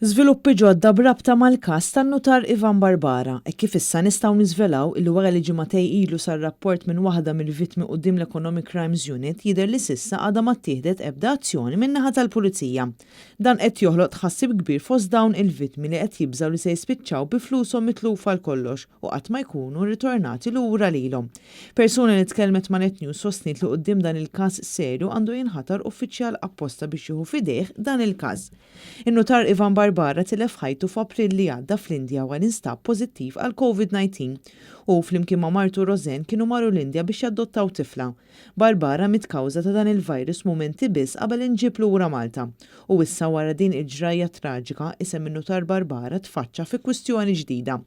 Żviluppi ġodda b'rabta mal-każ tan-notar Ivan Barbara kif issa nistgħu niżvelaw li wara li ġimagħtej ilu sar rapport minn waħda mill-vittmi quddiem l-Economic Crimes Unit jidher li s'issa għadha ma ttieħdet ebda azzjoni min-naħa tal-Pulizija. Dan qed joħloq tħassib kbir fost dawn il-vittmi li qed jibżgħu li se jispiċċaw bi flushom mitlufa l kollox u qatt ma jkunu ritornati lura lilhom. Persuna li tkellmet ma' Net News sostniet li quddiem dan il-każ serju għandu jinħatar uffiċjal apposta biex jieħu fidejh dan il-każ. In-notar Ivan Barbara tilef ħajtu f'April li għadda fl-Indja wara instab pożittiv għal COVID-19 u flimkien ma' martu Rosen kienu marru l-Indja biex jaddottaw tifla. Barbara mitkawża ta' dan il-virus mumenti biss qabel inġib lura Malta. U issa wara din il-ġrajja traġika isem in-notar Barbara tfaċċa fi kwistjoni ġdida.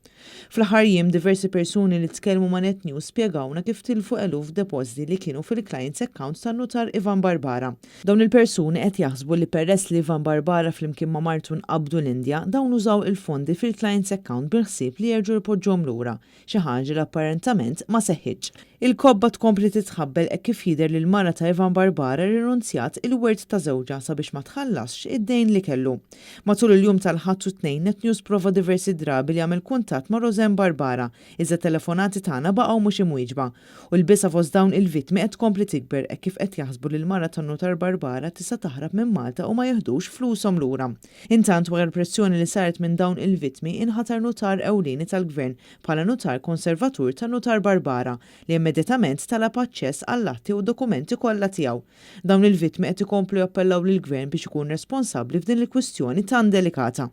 Fl-aħħar jiem diversi persuni li tkellmu ma' Net News spjegawna kif tilfu eluf depożiti li kienu fil-clients accounts tan-notar Ivan Barbara. Dawn il-persuni qed jaħsbu li peress li Ivan Barbara flimkien ma' martu nqabdu l-Indja dawn użaw il-fondi fil-clients account bil-ħsieb li jerġgħu jpoġġhom lura, xi ħaġa li apparentement ma seħħitx. Il-kobba tkompli titħabbel kif jidher li l-mara ta' Ivan Barbara rinunzjat il-wirt ta' żewġa sabiex ma tħallasx id-dejn li kellu. Matul il-jum tal-ħadd u tnejn Net News prova diversi drabi li jagħmel kuntatt ma' Rosen Barbara, iżda telefonati tagħna baqgħu mhux imwieġba. U l-bisa fost dawn il-vittmi qed tkompli tikber kif qed jaħsbu li l-mara tan-notar Barbara tista' taħrab minn Malta u ma jeħdux flushom lura. Intant wara l-pressjoni li saret minn dawn il-vittmi inħatar notar ewlieni tal-gvern bħala notar konservatur tan-notar Barbara li immedjatament talab aċċess għall-atti u dokumenti kollha tiegħu. Dawn il-vittmi qed ikomplu jappellaw lill-gvern biex ikun responsabbli f'din il-kwistjoni tan delikata.